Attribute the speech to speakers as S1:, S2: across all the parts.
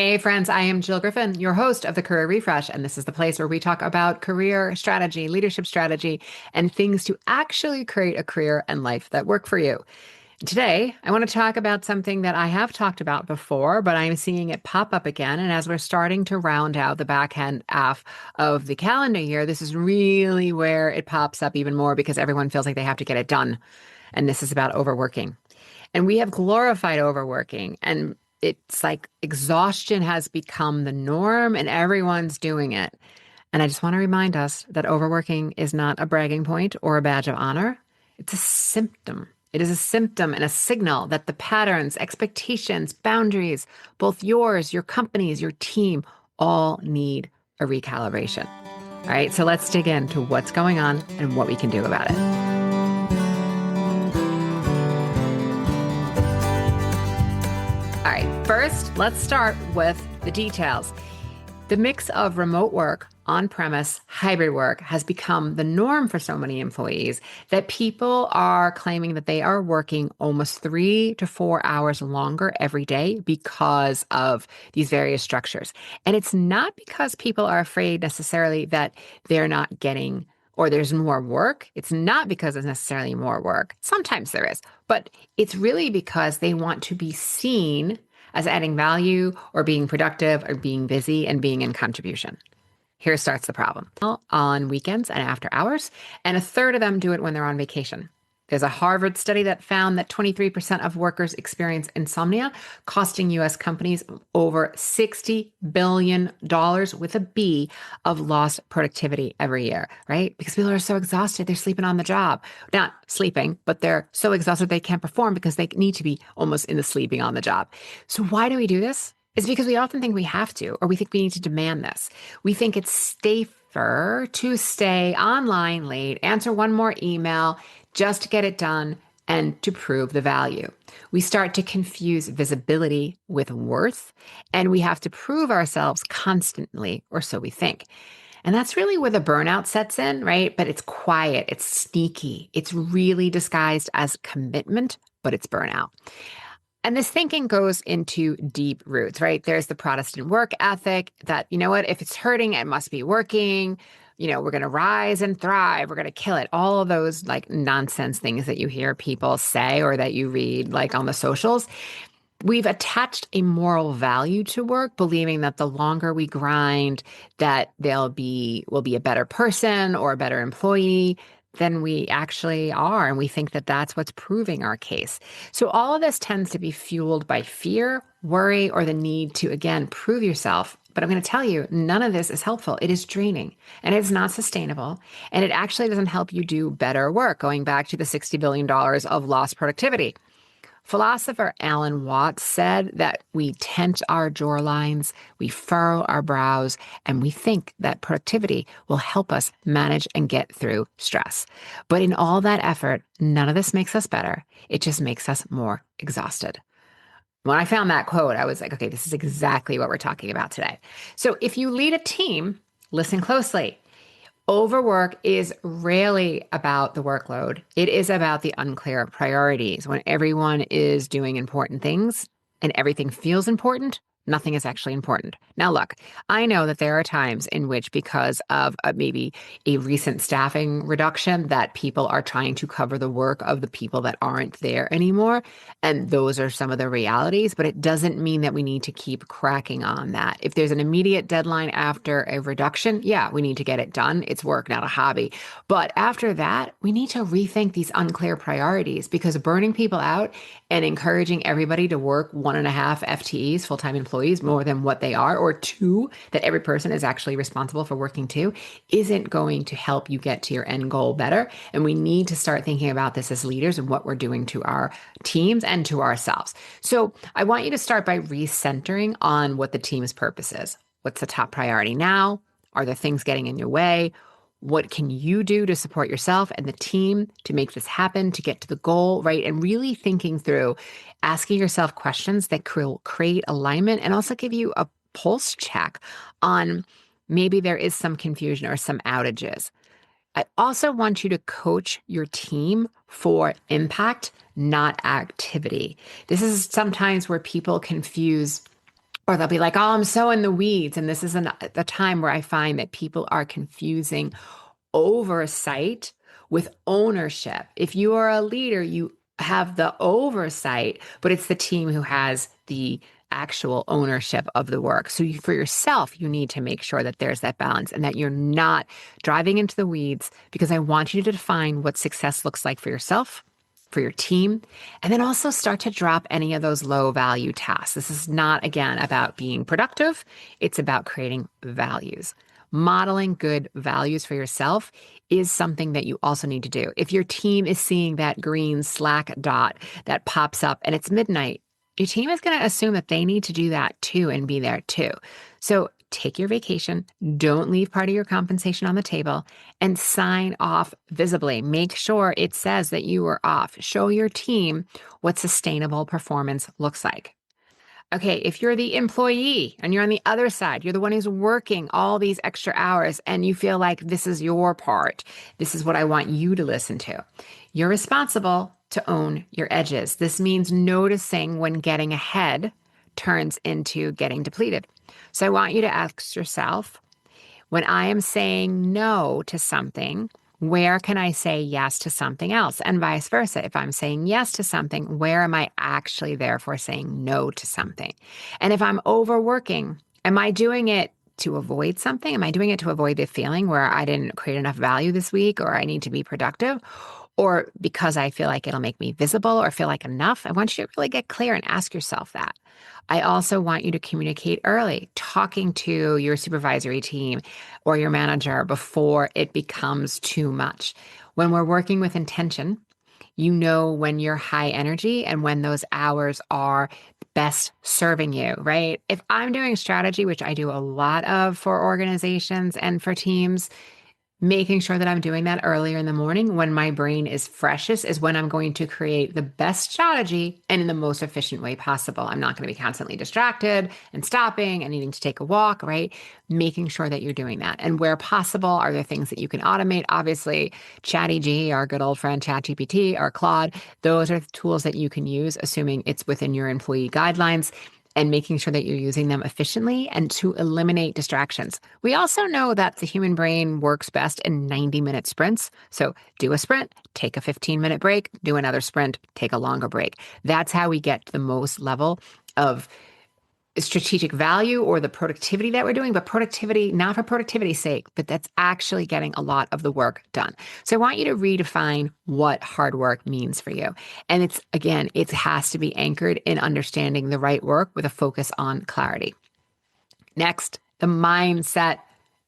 S1: Hey friends, I am Jill Griffin, your host of the Career Refresh, and this is the place where we talk about career strategy, leadership strategy, and things to actually create a career and life that work for you. Today, I want to talk about something that I have talked about before, but I'm seeing it pop up again. And as we're starting to round out the back end half of the calendar year, this is really where it pops up even more because everyone feels like they have to get it done. And this is about overworking. And we have glorified overworking, and it's like exhaustion has become the norm and everyone's doing it. And I just want to remind us that overworking is not a bragging point or a badge of honor. It's a symptom. It is a symptom and a signal that the patterns, expectations, boundaries, both yours, your company's, your team, all need a recalibration. All right, so let's dig into what's going on and what we can do about it. All right, first, let's start with the details. The mix of remote work, on-premise, hybrid work has become the norm for so many employees that people are claiming that they are working almost 3 to 4 hours longer every day because of these various structures. And it's not because people are afraid necessarily that they're not getting or there's more work. It's not because there's necessarily more work. Sometimes there is, but it's really because they want to be seen as adding value or being productive or being busy and being in contribution. Here starts the problem. On weekends and after hours, and a third of them do it when they're on vacation. There's a Harvard study that found that 23% of workers experience insomnia, costing U.S. companies over $60 billion with a B of lost productivity every year, right? Because people are so exhausted, they're sleeping on the job. Not sleeping, but they're so exhausted they can't perform because they need to be almost in the sleeping on the job. So why do we do this? It's because we often think we have to, or we think we need to demand this. We think it's safer to stay online late, answer one more email, just to get it done and to prove the value. We start to confuse visibility with worth, and we have to prove ourselves constantly, or so we think. And that's really where the burnout sets in, right? But it's quiet, it's sneaky, it's really disguised as commitment, but it's burnout. And this thinking goes into deep roots, right? There's the Protestant work ethic that, you know what, if it's hurting, it must be working. We're going to rise and thrive. We're going to kill it. All of those like nonsense things that you hear people say or that you read like on the socials. We've attached a moral value to work, believing that the longer we grind, that we'll be a better person or a better employee than we actually are. And we think that that's what's proving our case. So all of this tends to be fueled by fear, worry, or the need to, again, prove yourself. But I'm going to tell you, none of this is helpful. It is draining and it's not sustainable. And it actually doesn't help you do better work, going back to the $60 billion of lost productivity. Philosopher Alan Watts said that we tense our jawlines, we furrow our brows, and we think that productivity will help us manage and get through stress. But in all that effort, none of this makes us better. It just makes us more exhausted. When I found that quote, I was like, okay, this is exactly what we're talking about today. So if you lead a team, listen closely. Overwork is rarely about the workload. It is about the unclear priorities. When everyone is doing important things and everything feels important, nothing is actually important. Now, look, I know that there are times in which, because of maybe a recent staffing reduction, that people are trying to cover the work of the people that aren't there anymore. And those are some of the realities, but it doesn't mean that we need to keep cracking on that. If there's an immediate deadline after a reduction, yeah, we need to get it done. It's work, not a hobby. But after that, we need to rethink these unclear priorities, because burning people out and encouraging everybody to work 1.5 FTEs, full-time employees, more than what they are, or 2 that every person is actually responsible for working 2, isn't going to help you get to your end goal better. And we need to start thinking about this as leaders and what we're doing to our teams and to ourselves. So I want you to start by recentering on what the team's purpose is. What's the top priority now? Are there things getting in your way? What can you do to support yourself and the team to make this happen, to get to the goal, right? And really thinking through, asking yourself questions that create alignment and also give you a pulse check on maybe there is some confusion or some outages. I also want you to coach your team for impact, not activity. This is sometimes where people confuse Or they'll be like, oh, I'm so in the weeds. And this is the time where I find that people are confusing oversight with ownership. If you are a leader, you have the oversight, but it's the team who has the actual ownership of the work. So for yourself, you need to make sure that there's that balance and that you're not driving into the weeds, because I want you to define what success looks like for yourself, for your team, and then also start to drop any of those low value tasks. This is not, again, about being productive. It's about creating values. Modeling good values for yourself is something that you also need to do. If your team is seeing that green Slack dot that pops up and it's midnight, your team is going to assume that they need to do that too and be there too. So take your vacation, don't leave part of your compensation on the table, and sign off visibly. Make sure it says that you are off. Show your team what sustainable performance looks like. Okay, if you're the employee and you're on the other side, you're the one who's working all these extra hours and you feel like this is your part, this is what I want you to listen to. You're responsible to own your edges. This means noticing when getting ahead turns into getting depleted. So I want you to ask yourself, when I am saying no to something, where can I say yes to something else? And vice versa. If I'm saying yes to something, where am I actually therefore saying no to something? And if I'm overworking, am I doing it to avoid something? Am I doing it to avoid the feeling where I didn't create enough value this week or I need to be productive? Or because I feel like it'll make me visible or feel like enough? I want you to really get clear and ask yourself that. I also want you to communicate early, talking to your supervisory team or your manager before it becomes too much. When we're working with intention, you know when you're high energy and when those hours are best serving you, right? If I'm doing strategy, which I do a lot of for organizations and for teams, making sure that I'm doing that earlier in the morning when my brain is freshest is when I'm going to create the best strategy and in the most efficient way possible. I'm not going to be constantly distracted and stopping and needing to take a walk, right? Making sure that you're doing that. And where possible, are there things that you can automate? Obviously, ChatGPT, our good old friend ChatGPT, or Claude, those are the tools that you can use, assuming it's within your employee guidelines, and making sure that you're using them efficiently and to eliminate distractions. We also know that the human brain works best in 90-minute sprints. So do a sprint, take a 15-minute break, do another sprint, take a longer break. That's how we get to the most level of strategic value or the productivity that we're doing, but productivity, not for productivity's sake, but that's actually getting a lot of the work done. So I want you to redefine what hard work means for you. And it's, again, it has to be anchored in understanding the right work with a focus on clarity. Next, the mindset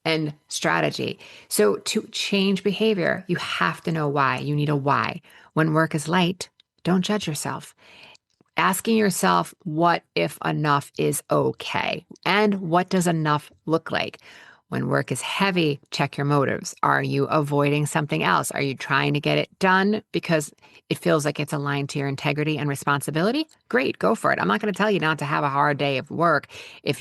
S1: and strategy. So to change behavior, you have to know why. You need a why. When work is light, don't judge yourself. Asking yourself, what if enough is okay? And what does enough look like? When work is heavy, check your motives. Are you avoiding something else? Are you trying to get it done because it feels like it's aligned to your integrity and responsibility? Great, go for it. I'm not going to tell you not to have a hard day of work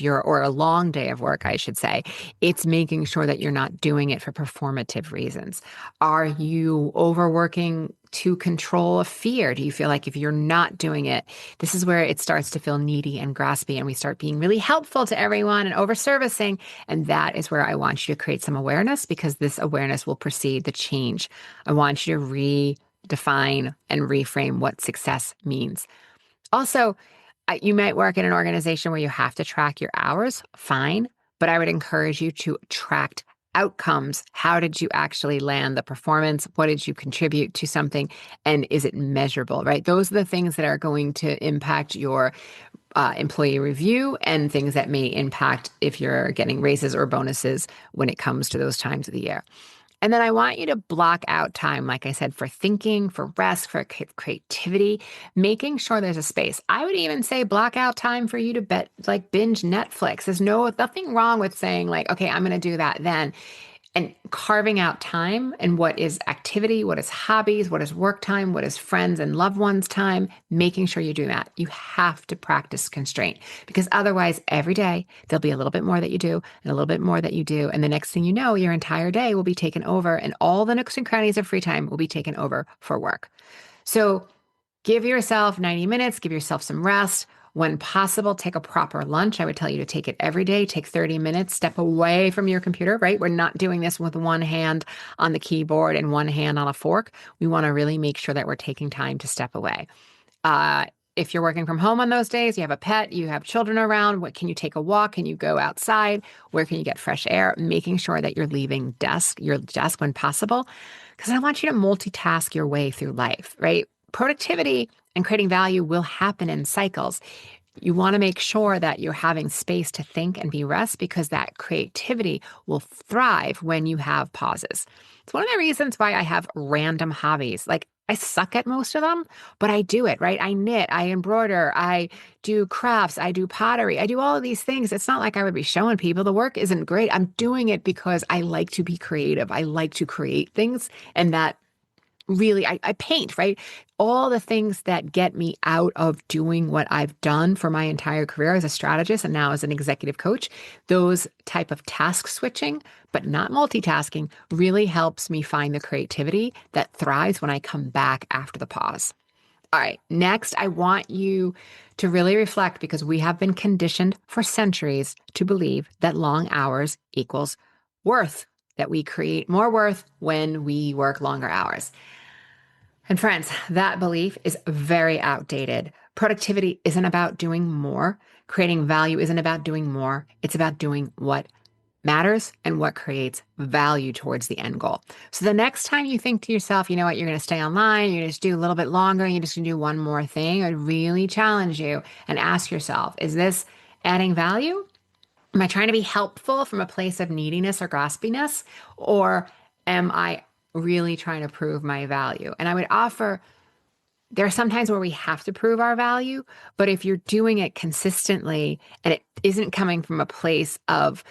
S1: or a long day of work, I should say. It's making sure that you're not doing it for performative reasons. Are you overworking to control a fear? Do you feel like if you're not doing it, this is where it starts to feel needy and graspy and we start being really helpful to everyone and over-servicing? And that is where I want you to create some awareness, because this awareness will precede the change. I want you to redefine and reframe what success means. Also, you might work in an organization where you have to track your hours, fine, but I would encourage you to track outcomes. How did you actually land the performance? What did you contribute to something? And is it measurable, right? Those are the things that are going to impact your employee review and things that may impact if you're getting raises or bonuses when it comes to those times of the year. And then I want you to block out time, like I said, for thinking, for rest, for creativity, making sure there's a space. I would even say block out time for you to binge Netflix. There's nothing wrong with saying like, okay, I'm going to do that then. And carving out time and what is activity, what is hobbies, what is work time, what is friends and loved ones time, making sure you do that. You have to practice constraint, because otherwise every day there'll be a little bit more that you do and a little bit more that you do. And the next thing you know, your entire day will be taken over and all the nooks and crannies of free time will be taken over for work. So give yourself 90 minutes, give yourself some rest. When possible, take a proper lunch. I would tell you to take it every day. Take 30 minutes, step away from your computer, right? We're not doing this with one hand on the keyboard and one hand on a fork. We want to really make sure that we're taking time to step away. If you're working from home on those days, you have a pet, you have children around, what can you take a walk? Can you go outside? Where can you get fresh air? Making sure that you're leaving your desk when possible, because I want you to multitask your way through life, right? Productivity and creating value will happen in cycles. You want to make sure that you're having space to think and be rest, because that creativity will thrive when you have pauses. It's one of the reasons why I have random hobbies. Like, I suck at most of them, but I do it, right? I knit, I embroider, I do crafts, I do pottery, I do all of these things. It's not like I would be showing people the work isn't great. I'm doing it because I like to be creative. I like to create things, and that really, I paint, right? All the things that get me out of doing what I've done for my entire career as a strategist and now as an executive coach, those type of task switching, but not multitasking, really helps me find the creativity that thrives when I come back after the pause. All right, next, I want you to really reflect, because we have been conditioned for centuries to believe that long hours equals worth, that we create more worth when we work longer hours. And friends, that belief is very outdated. Productivity isn't about doing more. Creating value isn't about doing more. It's about doing what matters and what creates value towards the end goal. So the next time you think to yourself, you know what, you're going to stay online, you're going to just do a little bit longer, and you're just going to do one more thing, I'd really challenge you and ask yourself, is this adding value? Am I trying to be helpful from a place of neediness or graspiness? Or am I really trying to prove my value? And I would offer, there are some times where we have to prove our value, but if you're doing it consistently and it isn't coming from a place of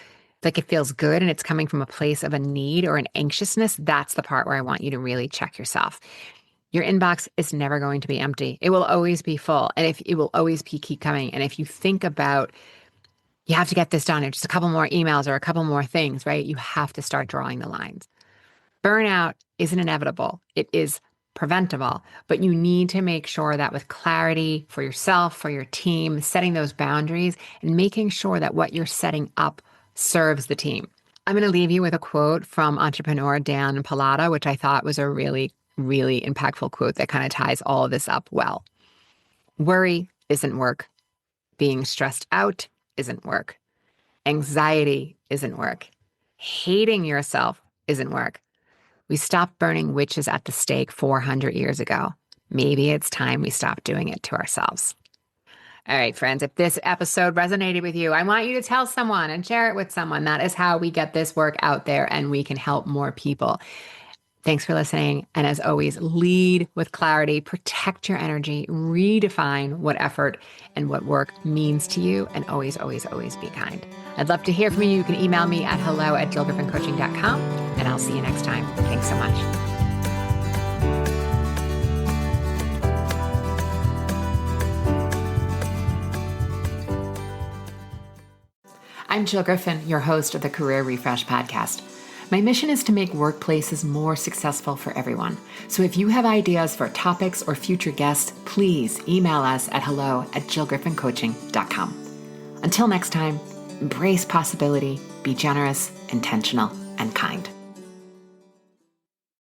S1: like it feels good and it's coming from a place of a need or an anxiousness, that's the part where I want you to really check yourself. Your inbox is never going to be empty. It will always be full, and if it will always keep coming. And if you think about, you have to get this done, or just a couple more emails or a couple more things, right? You have to start drawing the lines. Burnout isn't inevitable. It is preventable, but you need to make sure that with clarity for yourself, for your team, setting those boundaries and making sure that what you're setting up serves the team. I'm going to leave you with a quote from entrepreneur Dan Pallotta, which I thought was a really, really impactful quote that kind of ties all of this up well. Worry isn't work. Being stressed out isn't work. Anxiety isn't work. Hating yourself isn't work. We stopped burning witches at the stake 400 years ago. Maybe it's time we stop doing it to ourselves. All right, friends, if this episode resonated with you, I want you to tell someone and share it with someone. That is how we get this work out there and we can help more people. Thanks for listening. And as always, lead with clarity, protect your energy, redefine what effort and what work means to you, and always, always, always be kind. I'd love to hear from you. You can email me at hello@jillgriffincoaching.com, and I'll see you next time. Thanks so much. I'm Jill Griffin, your host of the Career Refresh podcast. My mission is to make workplaces more successful for everyone. So if you have ideas for topics or future guests, please email us at hello@jillgriffincoaching.com. Until next time, embrace possibility, be generous, intentional, and kind.